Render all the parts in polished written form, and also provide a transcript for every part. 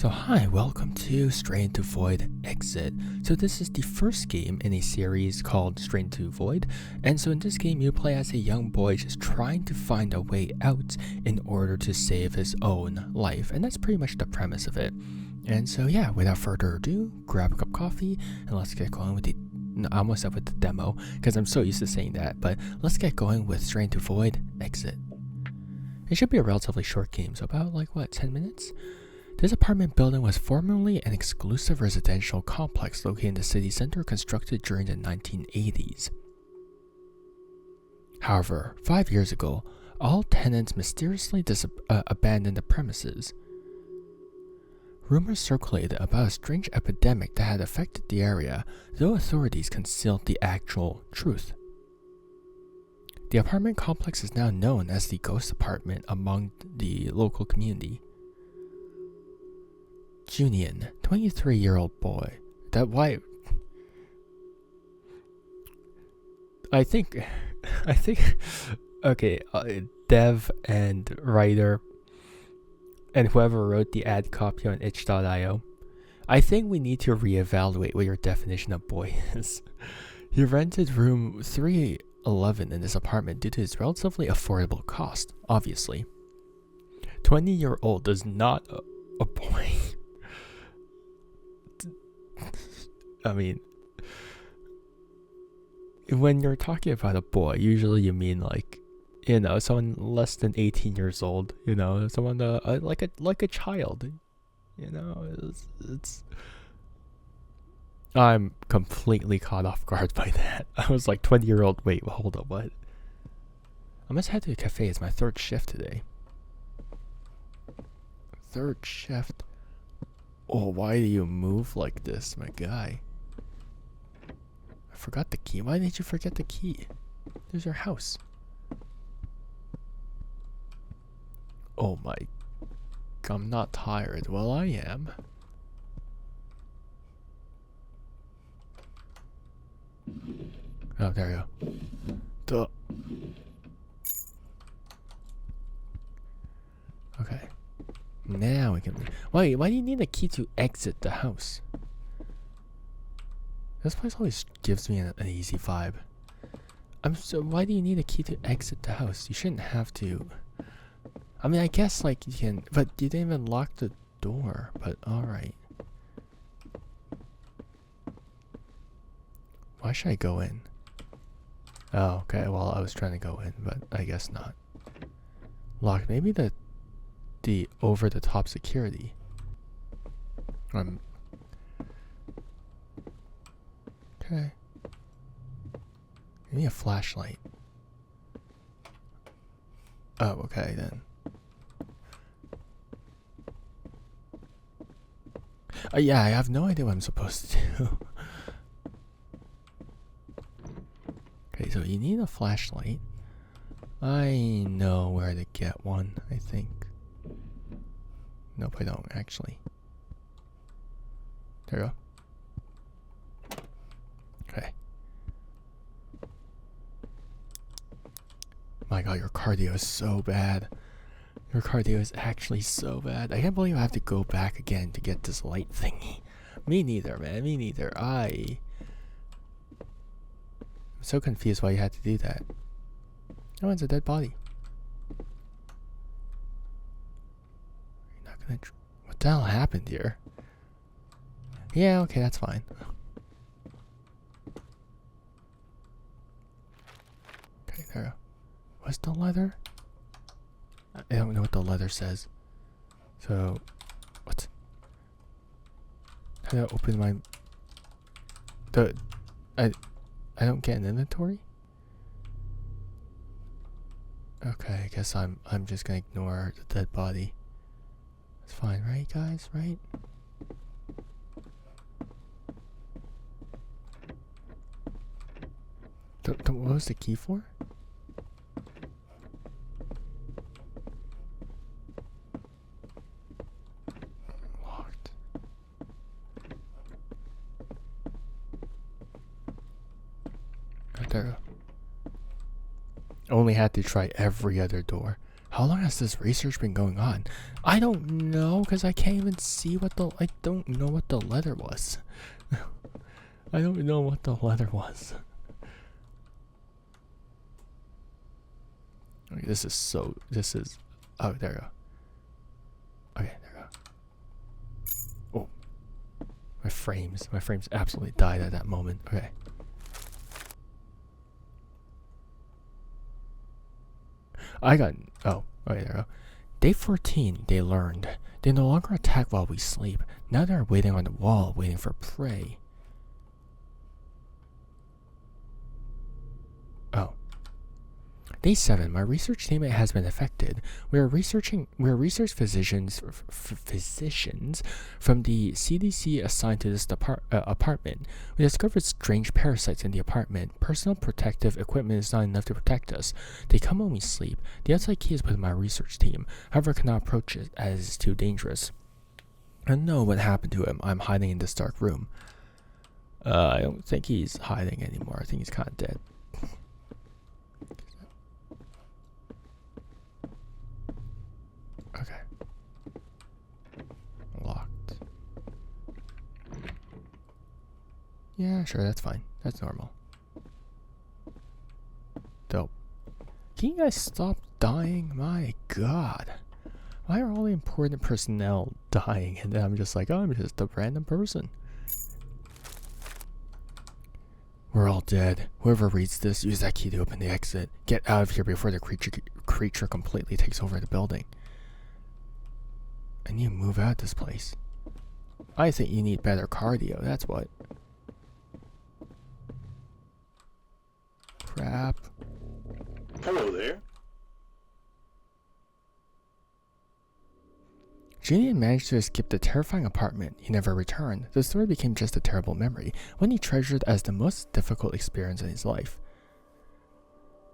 So hi, welcome to Stray into Void Exit. So this is the first game in a series called Stray into Void, and so in this game you play as a young boy just trying to find a way out in order to save his own life, and that's pretty much the premise of it. And so yeah, without further ado, grab a cup of coffee and let's get going with I almost said with the demo, because I'm so used to saying that, but let's get going with Stray into Void Exit. It should be a relatively short game, so about 10 minutes? This apartment building was formerly an exclusive residential complex located in the city center constructed during the 1980s. However, 5 years ago, all tenants mysteriously abandoned the premises. Rumors circulated about a strange epidemic that had affected the area, though authorities concealed the actual truth. The apartment complex is now known as the Ghost Apartment among the local community. Junian, 23-year-old boy. Okay, dev and writer and whoever wrote the ad copy on itch.io, I think we need to reevaluate what your definition of boy is. He rented room 311 in this apartment due to its relatively affordable cost, obviously. 20-year-old is not a boy. I mean, when you're talking about a boy, usually you mean someone less than 18 years old, someone like a child, it's I'm completely caught off guard by that. I was like 20-year-old, wait, hold up, what? I must head to a cafe, it's my third shift today. Third shift? Oh, why do you move like this, my guy? I forgot the key. Why did you forget the key? There's your house. Oh my... I'm not tired. Well, I am. Oh, there you go. Okay. Now we can... Why do you need a key to exit the house? This place always gives me an easy vibe. Why do you need a key to exit the house? You shouldn't have to. I mean, I guess you can, but you didn't even lock the door, but alright. Why should I go in? Oh, okay, well, I was trying to go in, but I guess not. Locked, maybe the over-the-top security. Okay. Give me a flashlight. Oh, okay then. Yeah, I have no idea what I'm supposed to do. Okay, so you need a flashlight. I know where to get one, I think. Nope, I don't, actually. There you go. Okay. My god, your cardio is so bad. Your cardio is actually so bad. I can't believe I have to go back again to get this light thingy. Me neither, man. Me neither. I'm so confused why you had to do that. Oh, it's a dead body. You're not gonna... What the hell happened here? Yeah, okay, that's fine. Okay, there we go. What's the leather? I don't know what the leather says. So, what? How do I open my... I don't get an inventory? Okay, I guess I'm just gonna ignore the dead body. It's fine, right, guys? Right? What was the key for? Locked. Right there. Only had to try every other door. How long has this research been going on? I don't know, because I can't even see I don't know what the letter was. I don't know what the letter was. Okay, oh, there we go. Okay, there we go. Oh. My frames absolutely died at that moment. Okay. Oh, okay, there we go. Day 14, they learned. They no longer attack while we sleep. Now they're waiting on the wall, waiting for prey. Oh. Day 7, my research teammate has been affected. We are research physicians from the CDC assigned to this apartment. We discovered strange parasites in the apartment. Personal protective equipment is not enough to protect us. They come when we sleep. The outside key is with my research team. However, I cannot approach it as it's too dangerous. I don't know what happened to him. I'm hiding in this dark room. I don't think he's hiding anymore. I think he's kind of dead. Okay. Locked. Yeah, sure, that's fine. That's normal. Dope. Can you guys stop dying? My god. Why are all the important personnel dying? And then I'm just like, oh, I'm just a random person. We're all dead. Whoever reads this, use that key to open the exit. Get out of here before the creature completely takes over the building. I need to move out this place. I think you need better cardio, that's what. Crap. Hello there. Julian managed to escape the terrifying apartment. He never returned. The story became just a terrible memory, one he treasured as the most difficult experience in his life.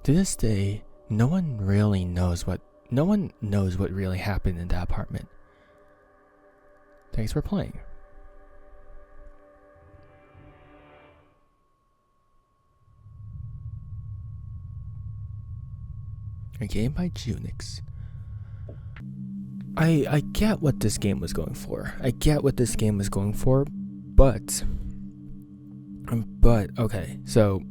To this day, no one knows what really happened in that apartment. Thanks for playing. A game by Junix. I get what this game was going for. But okay, so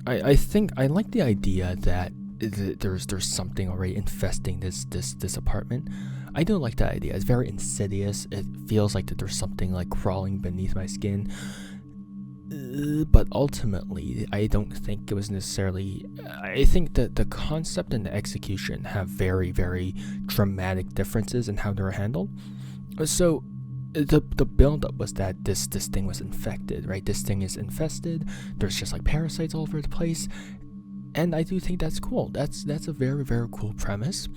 I think I like the idea that there's something already infesting this apartment. I don't like that idea. It's very insidious. It feels like that there's something like crawling beneath my skin. But ultimately, I don't think it was necessarily. I think that the concept and the execution have very, very dramatic differences in how they're handled. So, the build-up was that this thing was infected, right? This thing is infested. There's just like parasites all over the place, and I do think that's cool. That's a very, very cool premise,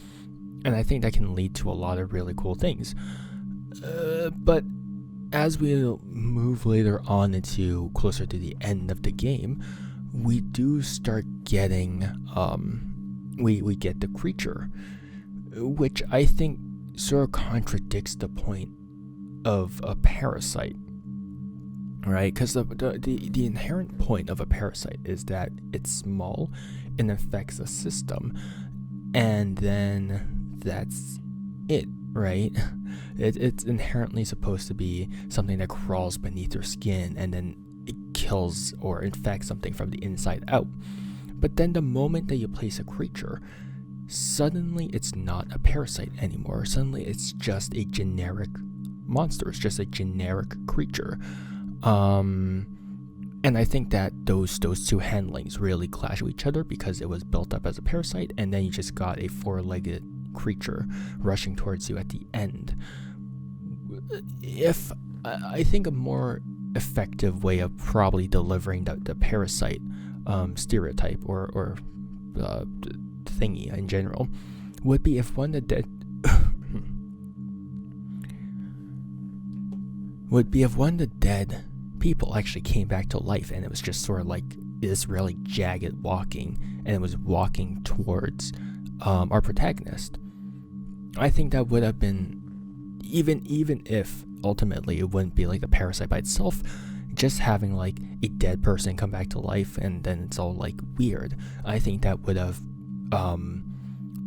and I think that can lead to a lot of really cool things. But as we move later on into closer to the end of the game, we do start getting we get the creature, which I think sort of contradicts the point of a parasite, right? Because the inherent point of a parasite is that it's small and affects a system, and then that's it, right? It's inherently supposed to be something that crawls beneath your skin and then it kills or infects something from the inside out. But then the moment that you place a creature, suddenly it's not a parasite anymore. Suddenly it's just a generic monster. It's just a generic creature. And I think that those two handlings really clash with each other because it was built up as a parasite, and then you just got a four-legged creature rushing towards you at the end. If I think a more effective way of probably delivering the parasite stereotype or thingy in general would be if one of the dead people actually came back to life, and it was just sort of like this really jagged walking, and it was walking towards our protagonist. I think that would have been, even if ultimately it wouldn't be like the parasite by itself, just having like a dead person come back to life and then it's all like weird. I think that would have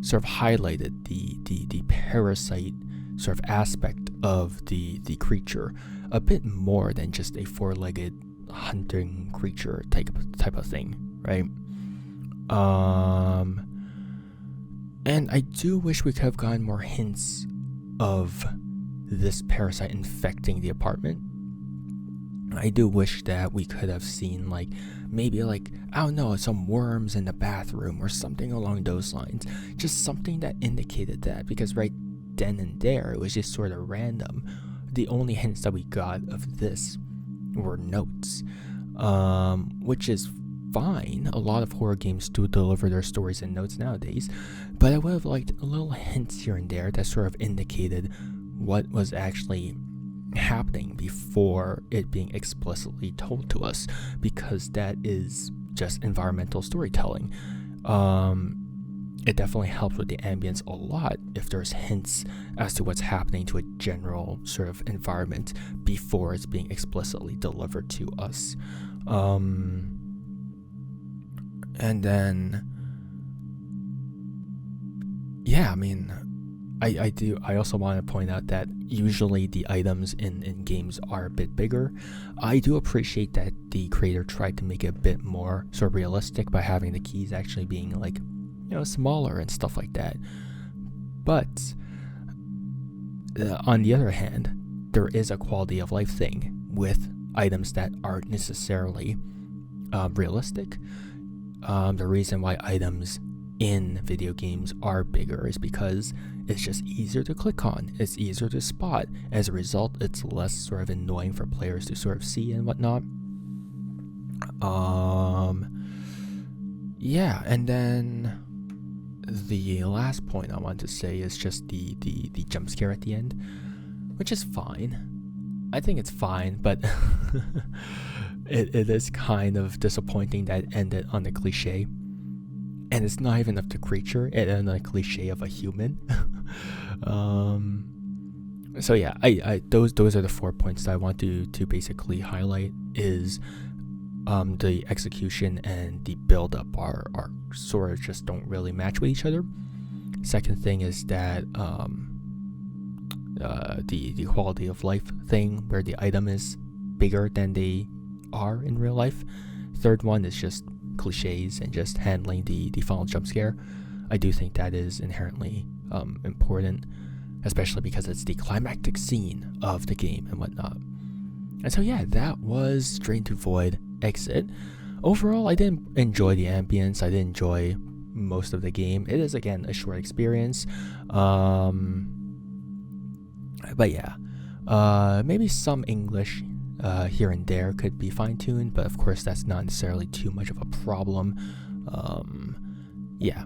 sort of highlighted the parasite sort of aspect of the creature a bit more than just a four-legged hunting creature type of thing, right? And I do wish we could have gotten more hints of this parasite infecting the apartment. I do wish that we could have seen maybe I don't know, some worms in the bathroom or something along those lines. Just something that indicated that, because right then and there it was just sort of random. The only hints that we got of this were notes, which is fine. A lot of horror games do deliver their stories in notes nowadays, but I would have liked little hints here and there that sort of indicated what was actually happening before it being explicitly told to us, because that is just environmental storytelling. It definitely helps with the ambience a lot if there's hints as to what's happening to a general sort of environment before it's being explicitly delivered to us. And then, yeah, I mean, I also want to point out that usually the items in games are a bit bigger. I do appreciate that the creator tried to make it a bit more sort of realistic by having the keys actually being smaller and stuff like that. But on the other hand, there is a quality of life thing with items that aren't necessarily realistic. The reason why items in video games are bigger is because it's just easier to click on, it's easier to spot. As a result, it's less sort of annoying for players to sort of see and whatnot. Yeah, and then the last point I want to say is just the jump scare at the end, which is fine. I think it's fine, but it is kind of disappointing that it ended on a cliche. And it's not even of the creature, it ended on a cliche of a human. So yeah, I those are the 4 points that I want to basically highlight. Is the execution and the build up are sort of just don't really match with each other. Second thing is that the quality of life thing, where the item is bigger than they are in real life. Third one is just cliches and just handling the final jump scare. I do think that is inherently important, especially because it's the climactic scene of the game and whatnot. And so yeah, that was Strain to Void Exit. Overall, I did enjoy the ambience. I did enjoy most of the game. It is, again, a short experience. But yeah, maybe some English here and there could be fine-tuned, but of course that's not necessarily too much of a problem. Yeah.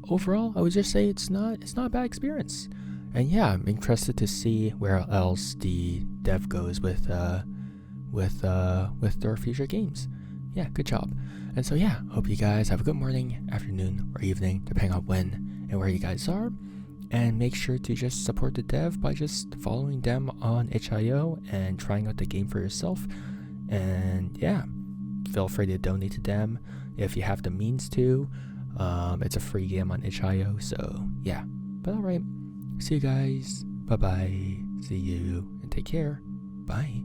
Overall, I would just say it's not a bad experience. And yeah, I'm interested to see where else the dev goes with their future games. Yeah, good job. And so yeah, hope you guys have a good morning, afternoon, or evening, depending on when and where you guys are. And make sure to just support the dev by just following them on itch.io and trying out the game for yourself. And yeah, feel free to donate to them if you have the means to. It's a free game on itch.io, so yeah. But alright, see you guys. Bye bye. See you and take care. Bye.